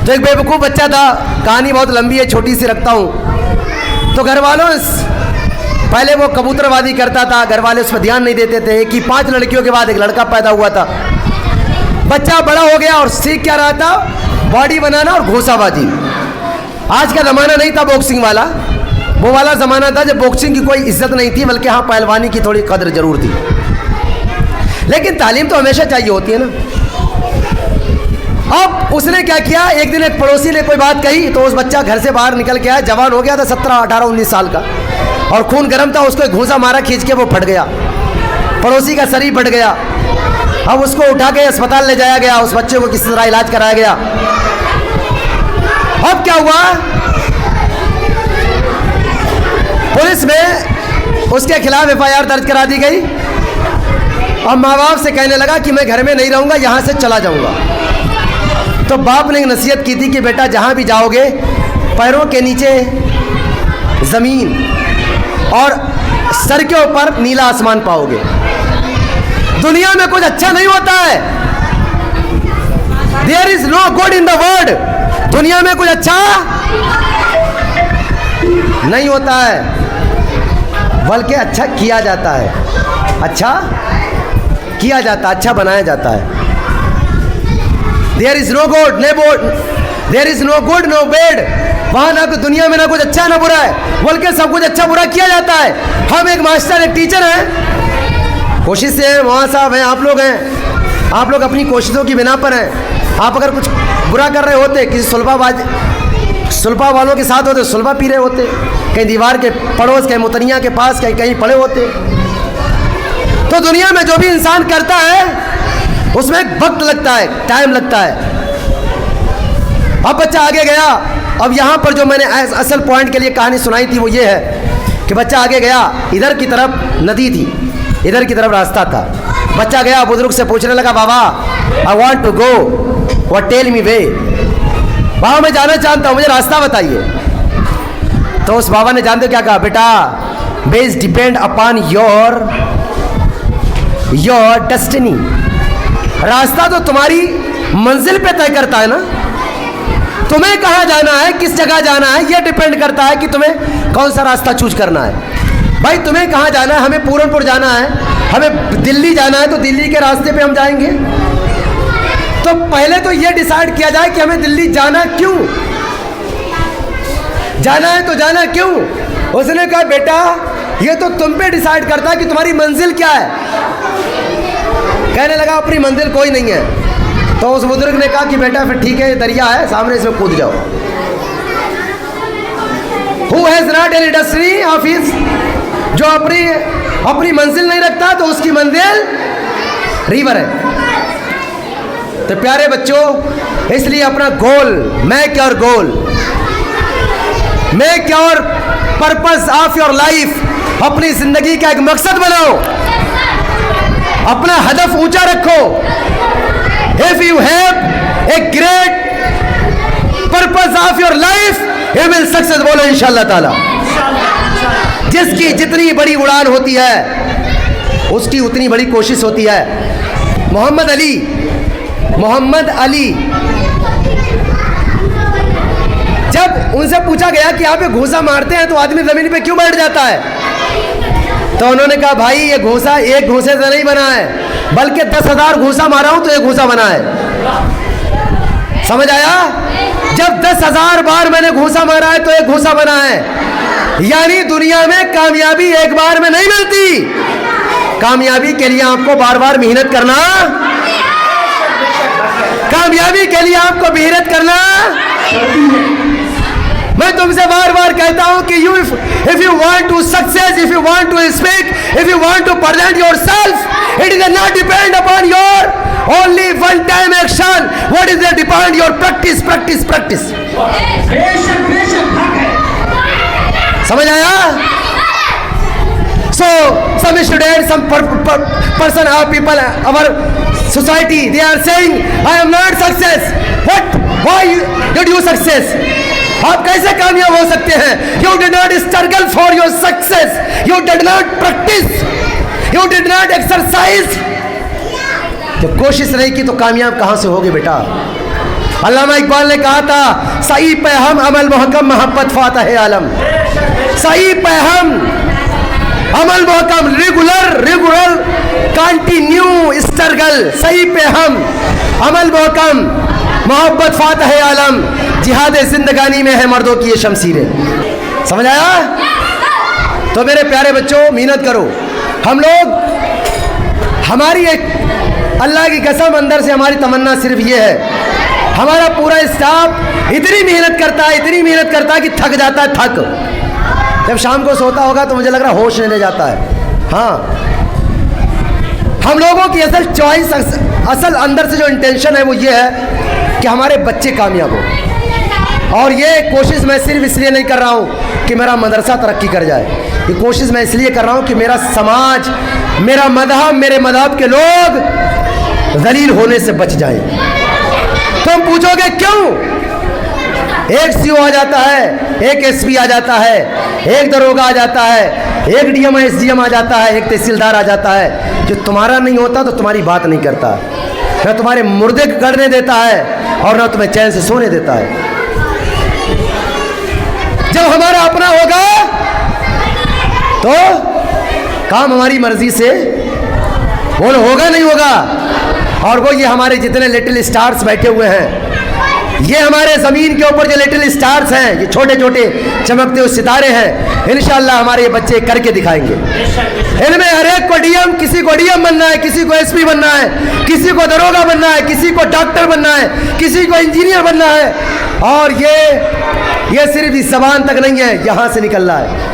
तो एक बेवकूफ़ बच्चा था, कहानी बहुत लंबी है, छोटी सी रखता हूँ। तो घर वालों पहले वो कबूतरबाजी करता था, घर वाले उस पर ध्यान नहीं देते थे। कि 5 लड़कियों के बाद एक लड़का पैदा हुआ था। बच्चा बड़ा हो गया और सीख क्या रहा था, बॉडी बनाना और घोसाबाजी। आज का ज़माना नहीं था बॉक्सिंग वाला, वो वाला ज़माना था जब बॉक्सिंग की कोई इज्जत नहीं थी, बल्कि हाँ पहलवानी की थोड़ी कदर जरूर थी। लेकिन तालीम तो हमेशा चाहिए होती है ना। अब उसने क्या किया, एक दिन एक पड़ोसी ने कोई बात कही तो उस बच्चा घर से बाहर निकल के आया, जवान हो गया था, 17, 18, 19 साल का, और खून गर्म था। उसको एक घूंसा मारा खींच के, वो फट गया, पड़ोसी का शरीर फट गया। अब उसको उठा के अस्पताल ले जाया गया, उस बच्चे को किसी तरह इलाज कराया गया। अब क्या हुआ, पुलिस में उसके खिलाफ FIR दर्ज करा दी गई। अब माँ बाप से कहने लगा कि मैं घर में नहीं रहूंगा, यहां से चला जाऊंगा। तो बाप ने नसीहत की थी कि बेटा जहां भी जाओगे पैरों के नीचे जमीन और सर के ऊपर नीला आसमान पाओगे। दुनिया में कुछ अच्छा नहीं होता है। There is no good in the world. दुनिया में कुछ अच्छा नहीं होता है, बल्कि अच्छा किया जाता है, अच्छा किया जाता है, अच्छा बनाया जाता है। There is no good no bad, there is no good no bad. वहां ना तो दुनिया में ना कुछ अच्छा ना बुरा है, बल्कि सब कुछ अच्छा बुरा किया जाता है। हम एक मास्टर, एक टीचर हैं, कोशिश से हैं, वहाँ साहब हैं, आप लोग हैं, आप लोग अपनी कोशिशों की बिना पर हैं। आप अगर कुछ बुरा कर रहे होते, किसी सुलभा वालों के साथ होते, सुलभा पी रहे होते, कहीं दीवार के पड़ोस, कहीं मुतनिया के पास, कहीं कहीं पड़े होते। तो दुनिया में जो भी इंसान करता है उसमें एक वक्त लगता है, टाइम लगता है। अब बच्चा आगे गया। अब यहाँ पर जो मैंने असल पॉइंट के लिए कहानी सुनाई थी वो ये है कि बच्चा आगे गया, इधर की तरफ नदी थी, इधर की तरफ रास्ता था। बच्चा गया, बुजुर्ग से पूछने लगा, बाबा I want to go, what tell me way. बाबा मैं जाना चाहता हूँ, मुझे रास्ता बताइए। तो उस बाबा ने जानते क्या कहा, बेटा base depend upon your destiny. रास्ता तो तुम्हारी मंजिल पे तय करता है ना, तुम्हें कहाँ जाना है, किस जगह जाना है, यह डिपेंड करता है कि तुम्हें कौन सा रास्ता चूज करना है। भाई तुम्हें कहाँ जाना है, हमें पूरनपुर जाना है, हमें दिल्ली जाना है, तो दिल्ली के रास्ते पे हम जाएंगे। तो पहले तो यह डिसाइड किया जाए कि हमें दिल्ली जाना क्यों, जाना है तो जाना क्यों। उसने कहा बेटा ये तो तुम पे डिसाइड करता है कि तुम्हारी मंजिल क्या है। कहने लगा अपनी मंजिल कोई नहीं है। तो उस बुजुर्ग ने कहा कि बेटा फिर ठीक है, ये दरिया है सामने, इसमें कूद जाओ। Who has not an industry office, जो अपनी मंजिल नहीं रखता तो उसकी मंजिल रिवर है। तो प्यारे बच्चों, इसलिए अपना goal, make your goal, make your purpose of your life, अपनी जिंदगी का एक मकसद बनाओ, अपना हदफ ऊंचा रखो। If you have a great purpose of your life you will success. बोलो इंशाल्लाह ताला। जिसकी जितनी बड़ी उड़ान होती है उसकी उतनी बड़ी कोशिश होती है। मोहम्मद अली जब उनसे पूछा गया कि आप ये घूंसा मारते हैं तो आदमी जमीन पे क्यों बैठ जाता है, तो उन्होंने कहा भाई ये घूंसा एक घूंसे से नहीं बना है, बल्कि 10,000 घूंसा मारा हूं तो एक घूंसा बना है। समझ आया? जब 10,000 बार मैंने घूंसा मारा है तो एक घूंसा बना है। यानी दुनिया में कामयाबी एक बार में नहीं मिलती, कामयाबी के लिए आपको बार बार मेहनत करना, कामयाबी के लिए आपको मेहनत करना। मैं तुमसे बार बार कहता हूं कि if you want to success, if you want to speak, if you want to present yourself, it does not depend upon your only one time action. What is it depend your practice, practice, practice. समझ आया? So some students, some person or people, our society, they are saying I am not success. What? Why did you success? आप कैसे कामयाब हो सकते हैं? You did not struggle for your success. You did not practice. You did not exercise. जब कोशिश नहीं की तो कामयाब कहां से होगे बेटा? अल्लामा इकबाल ने कहा था, सही पैहम अमल महकम मोहब्बत फातह आलम। सही पैहम अमल महकम, रेगुलर कंटिन्यू स्ट्रगल, सही पैहम अमल महकम मोहब्बत फातह आलम। जिहाद जिंदगानी में है मर्दों की ये शमशीरें। समझ आया? तो मेरे प्यारे बच्चों, मेहनत करो। हम लोग, हमारी एक अल्लाह की कसम, अंदर से हमारी तमन्ना सिर्फ ये है, हमारा पूरा स्टाफ इतनी मेहनत करता है कि थक जाता है। थक जब शाम को सोता होगा तो मुझे लग रहा है होश नहीं जाता है। हाँ, हम लोगों की असल चॉइस, असल अंदर से जो इंटेंशन है वो ये है कि हमारे बच्चे कामयाब हो। और ये कोशिश मैं सिर्फ इसलिए नहीं कर रहा हूँ कि मेरा मदरसा तरक्की कर जाए, ये कोशिश मैं इसलिए कर रहा हूँ कि मेरा समाज, मेरा मजहब, मेरे मजहब के लोग जलील होने से बच जाएं। तुम पूछोगे क्यों? एक सीओ आ जाता है, एक एसपी आ जाता है, एक दरोगा आ जाता है, एक डीएम एसडीएम आ जाता है, एक तहसीलदार आ जाता है, जो तुम्हारा नहीं होता तो तुम्हारी बात नहीं करता, न तुम्हारे मुर्दे करने देता है और न तुम्हें चैन से सोने देता है। जब हमारा अपना होगा तो काम हमारी मर्जी से, बोलो होगा नहीं होगा? और वो ये हमारे जितने लिटिल स्टार्स बैठे हुए हैं, ये हमारे ज़मीन के ऊपर जो लिटिल स्टार्स हैं, ये छोटे छोटे चमकते हुए सितारे हैं, इंशाअल्लाह हमारे ये बच्चे करके दिखाएंगे। इनमें हर एक को डीएम, किसी को डीएम बनना है, किसी को एसपी बनना है, किसी को दरोगा बनना है, किसी को डॉक्टर बनना है, किसी को इंजीनियर बनना है। और ये सिर्फ इस ज़बान तक नहीं है, यहाँ से निकल रहा है।